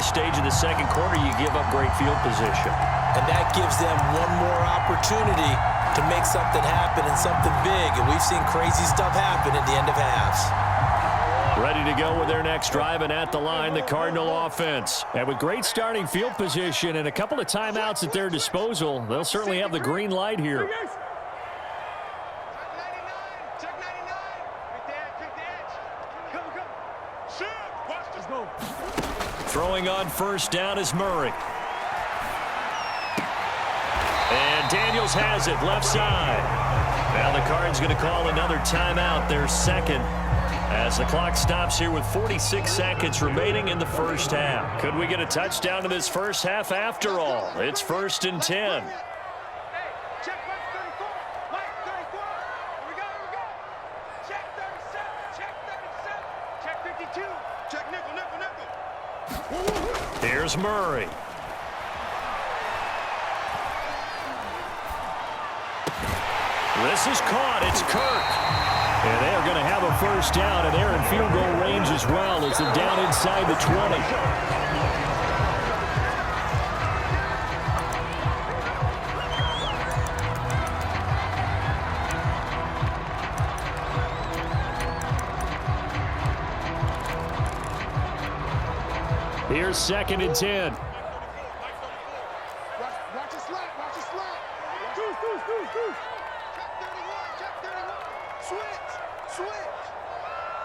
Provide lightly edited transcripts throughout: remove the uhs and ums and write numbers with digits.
this stage of the second quarter, you give up great field position. And that gives them one more opportunity to make something happen and something big. And we've seen crazy stuff happen at the end of halves. Ready to go with their next drive, and at the line, the Cardinal offense. And with great starting field position and a couple of timeouts at their disposal, they'll certainly have the green light here. Throwing on first down is Murray. And Daniels has it left side. Now the Cards going to call another timeout, their second, as the clock stops here with 46 seconds remaining in the first half. Could we get a touchdown in this first half after all? It's 1st and 10. Here's Murray. This is caught. It's Kirk. And they are going to have a first down, and they're in field goal range as well as they're down inside the 20. Here's 2nd and 10. Watch the slap. Watch the slap. Deuce. Check 31. Switch.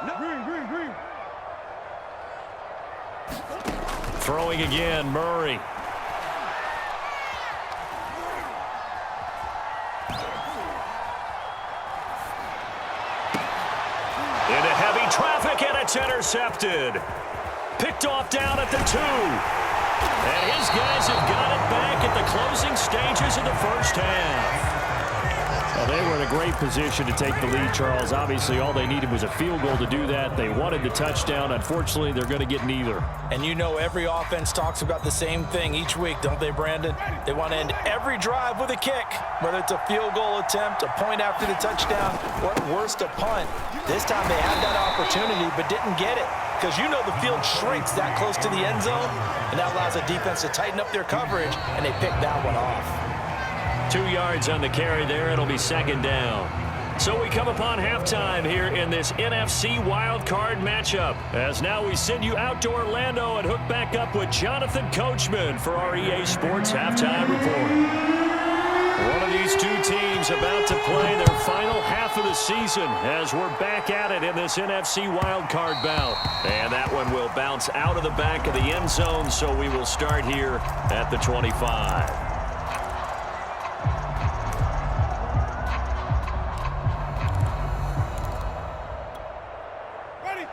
No. Green. Throwing again, Murray. Into heavy traffic, and it's intercepted. Picked off down at the 2. And his guys have got it back at the closing stages of the first half. Well, they were in a great position to take the lead, Charles. Obviously, all they needed was a field goal to do that. They wanted the touchdown. Unfortunately, they're going to get neither. And you know every offense talks about the same thing each week, don't they, Brandon? They want to end every drive with a kick, whether it's a field goal attempt, a point after the touchdown, or at worst, a punt. This time they had that opportunity but didn't get it, because you know the field shrinks that close to the end zone, and that allows the defense to tighten up their coverage, and they picked that one off. 2 yards on the carry there. It'll be 2nd down. So we come upon halftime here in this NFC wildcard matchup, as now we send you out to Orlando and hook back up with Jonathan Coachman for our EA Sports Halftime Report. One of these two teams about to play their final half of the season as we're back at it in this NFC wildcard bout. And that one will bounce out of the back of the end zone, so we will start here at the 25.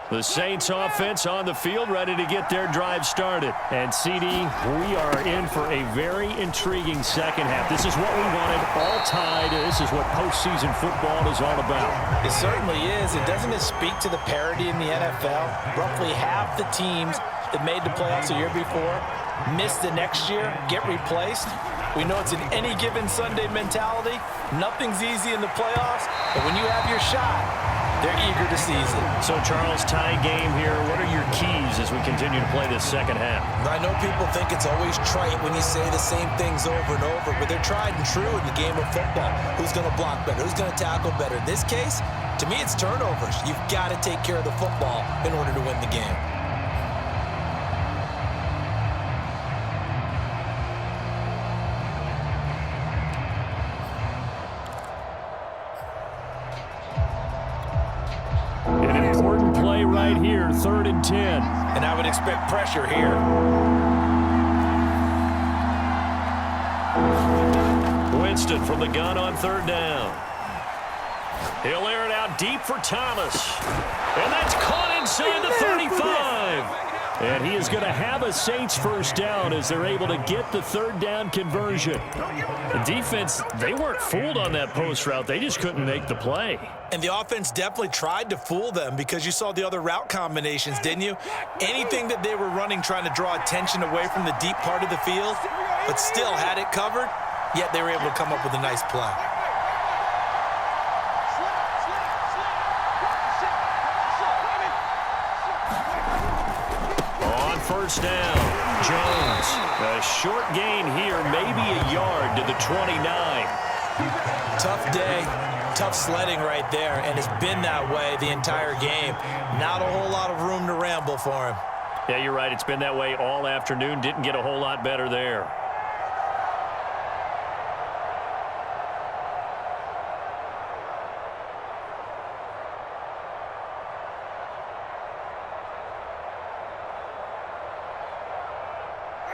The Saints offense on the field, ready to get their drive started. And, CD, we are in for a very intriguing second half. This is what we wanted, all tied. This is what postseason football is all about. It certainly is. And doesn't it speak to the parity in the NFL? Roughly half the teams that made the playoffs the year before miss the next year, get replaced. We know it's an any given Sunday mentality. Nothing's easy in the playoffs, but when you have your shot, they're eager to seize it. So, Charles, tie game here. What are your keys as we continue to play this second half? I know people think it's always trite when you say the same things over and over, but they're tried and true in the game of football. Who's going to block better? Who's going to tackle better? In this case, to me, it's turnovers. You've got to take care of the football in order to win the game. Right here, 3rd and 10. And I would expect pressure here. Winston from the gun on 3rd down. He'll air it out deep for Thomas. And that's caught inside the 35. And he is going to have a Saints first down as they're able to get the 3rd down conversion. The defense, they weren't fooled on that post route. They just couldn't make the play. And the offense definitely tried to fool them because you saw the other route combinations, didn't you? Anything that they were running trying to draw attention away from the deep part of the field, but still had it covered, yet they were able to come up with a nice play. On first down, Jones. A short gain here, maybe a yard to the 29. Tough day, tough sledding right there, and it's been that way the entire game. Not a whole lot of room to ramble for him. Yeah, you're right. It's been that way all afternoon. Didn't get a whole lot better there.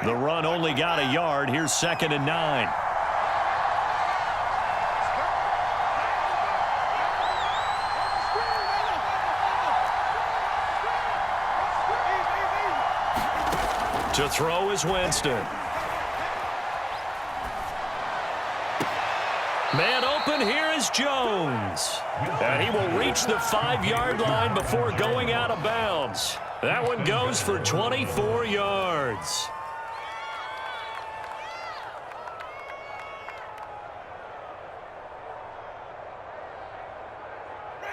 The run only got a yard. Here's 2nd and 9. To throw is Winston. Man open, here is Jones. And he will reach the 5-yard line before going out of bounds. That one goes for 24 yards.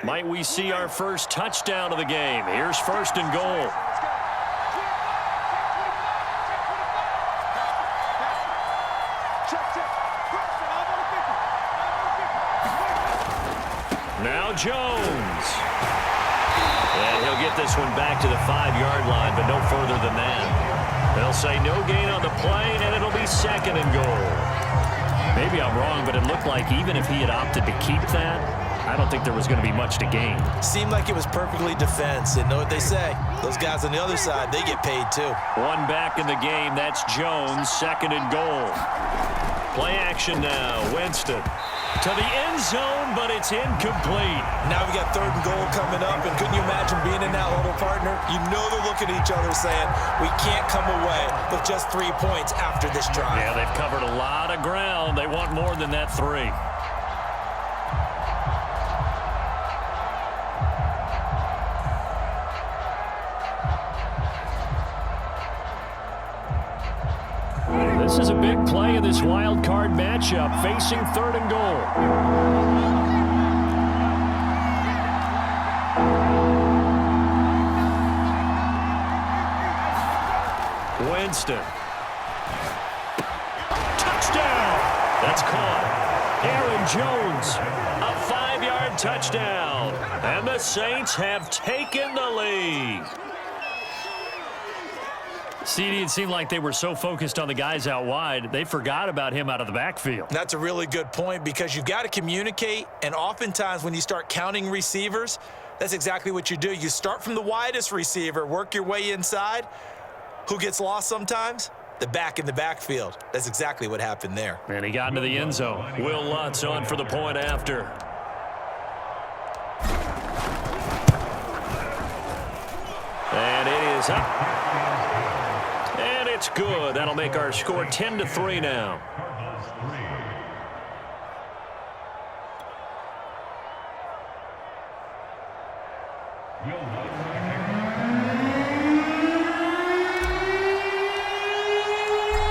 Might we see our first touchdown of the game? Here's 1st and goal. Now Jones. And he'll get this one back to the 5-yard line, but no further than that. They'll say no gain on the play, and it'll be 2nd and goal. Maybe I'm wrong, but it looked like even if he had opted to keep that, I don't think there was going to be much to gain. Seemed like it was perfectly defense. And know what they say? Those guys on the other side, they get paid too. One back in the game. That's Jones. 2nd and goal. Play action now. Winston to the end zone, but it's incomplete. Now we got 3rd and goal coming up. And couldn't you imagine being in that huddle, partner? You know they're looking at each other saying, we can't come away with just 3 points after this drive. Yeah, they've covered a lot of ground. They want more than that 3. This is a big play in this wild card matchup, facing 3rd and goal. Winston. Touchdown! That's caught. Aaron Jones, a 5-yard touchdown. And the Saints have taken the lead. CD, it seemed like they were so focused on the guys out wide, they forgot about him out of the backfield. That's a really good point because you got to communicate, and oftentimes when you start counting receivers, that's exactly what you do. You start from the widest receiver, work your way inside. Who gets lost sometimes? The back in the backfield. That's exactly what happened there. And he got into the end zone. Will Lutz on for the point after. And it is up. It's good. That'll make our score 10-3 now.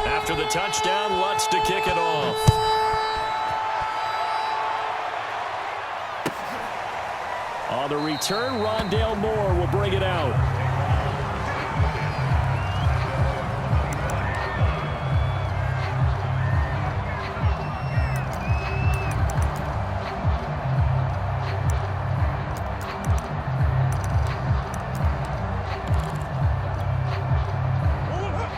After the touchdown, Lutz to kick it off. On the return, Rondale Moore will bring it out.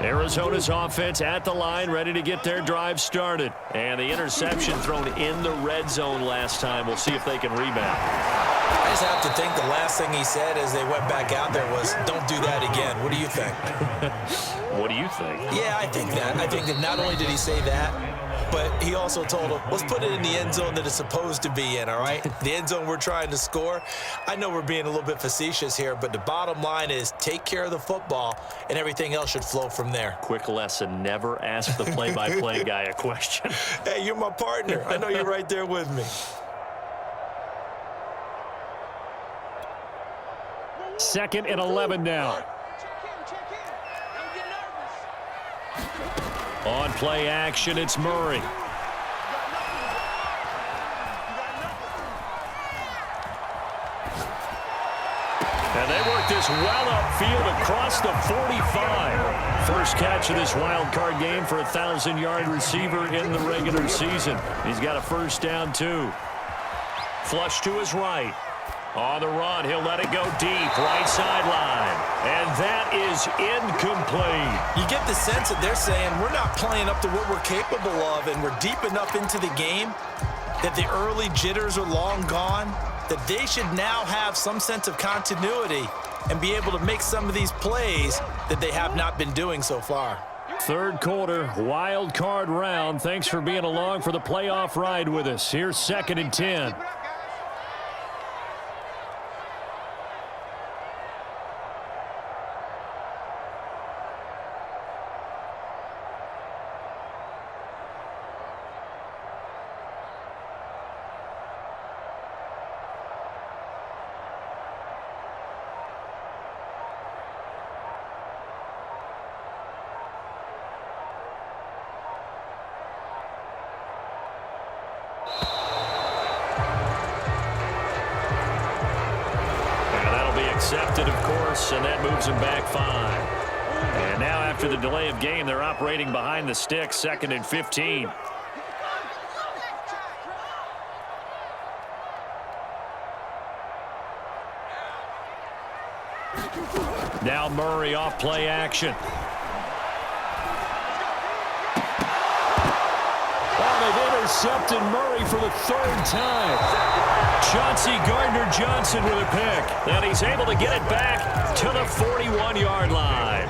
Arizona's offense at the line, ready to get their drive started. And the interception thrown in the red zone last time. We'll see if they can rebound. I just have to think the last thing he said as they went back out there was, don't do that again. What do you think? What do you think? Yeah, I think that. I think that not only did he say that, but he also told him, let's put it in the end zone that it's supposed to be in, all right? The end zone we're trying to score. I know we're being a little bit facetious here, but the bottom line is take care of the football, and everything else should flow from there. Quick lesson, never ask the play-by-play guy a question. Hey, you're my partner. I know you're right there with me. Second and 11 now. On play action, it's Murray. And They work this well upfield across the 45. First catch of this wild card game for a 1,000-yard receiver in the regular season. He's got a first down, too. Flush to his right. On the run, he'll let it go deep, right sideline. And that is incomplete. You get the sense that they're saying we're not playing up to what we're capable of, and we're deep enough into the game that the early jitters are long gone, that they should now have some sense of continuity and be able to make some of these plays that they have not been doing so far. Third quarter, wild card round. Thanks for being along for the playoff ride with us. Here's 2nd and 10. Accepted, of course, and that moves him back 5. And now after the delay of game, they're operating behind the sticks, 2nd and 15. Now Murray off play action. They've intercepted Murray for the 3rd time. Chauncey Gardner-Johnson with a pick. And he's able to get it back to the 41-yard line.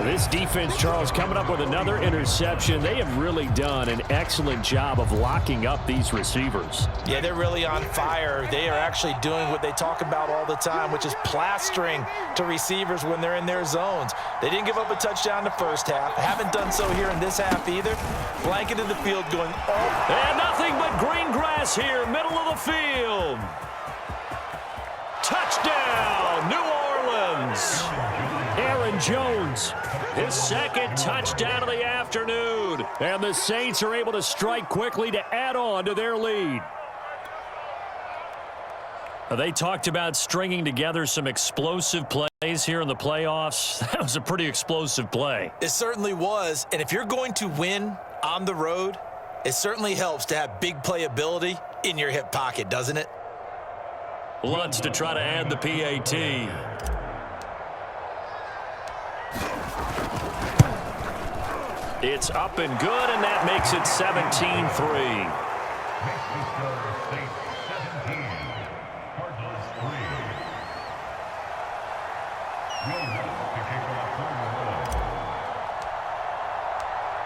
This defense, Charles, coming up with another interception. They have really done an excellent job of locking up these receivers. Yeah, they're really on fire. They are actually doing what they talk about all the time, which is plastering to receivers when they're in their zones. They didn't give up a touchdown the first half. Haven't done so here in this half either. Blanketed the field going all. And nothing but green grass here, middle of the field. Touchdown, New Orleans. Aaron Jones, his 2nd touchdown of the afternoon. And the Saints are able to strike quickly to add on to their lead. They talked about stringing together some explosive plays here in the playoffs. That was a pretty explosive play. It certainly was. And if you're going to win on the road, it certainly helps to have big playability in your hip pocket, doesn't it? Lutz to try to add the PAT. It's up and good, and that makes it 17-3.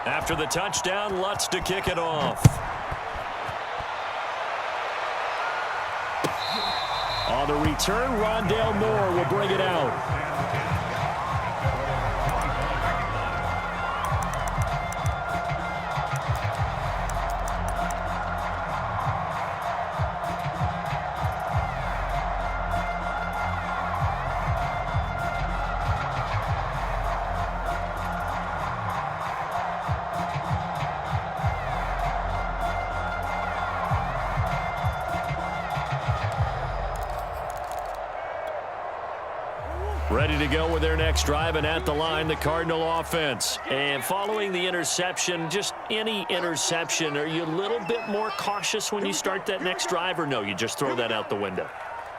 After the touchdown, Lutz to kick it off. On the return, Rondale Moore will bring it out. Ready to go with their next drive, and at the line, the Cardinal offense. And following the interception, just any interception, are you a little bit more cautious when you start that next drive, or no, you just throw that out the window?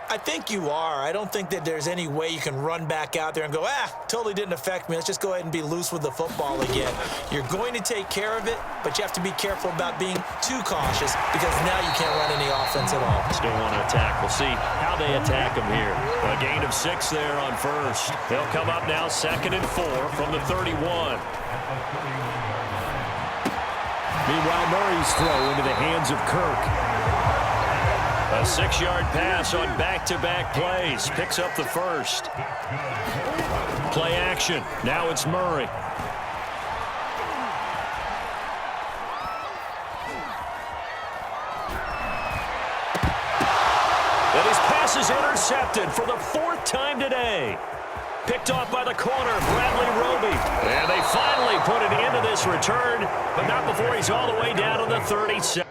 I think you are. I don't think that there's any way you can run back out there and go, totally didn't affect me. Let's just go ahead and be loose with the football again. You're going to take care of it, but you have to be careful about being too cautious because now you can't run any offense at all. Still want to attack. We'll see how they attack them here. A gain of 6 there on first. They'll come up now 2nd and 4 from the 31. Meanwhile, Murray's throw into the hands of Kirk. A 6-yard pass on back-to-back plays. Picks up the first. Play action. Now it's Murray. And his pass is intercepted for the 4th time today. Picked off by the corner, Bradley Roby. And they finally put an end to this return, but not before he's all the way down to the 37.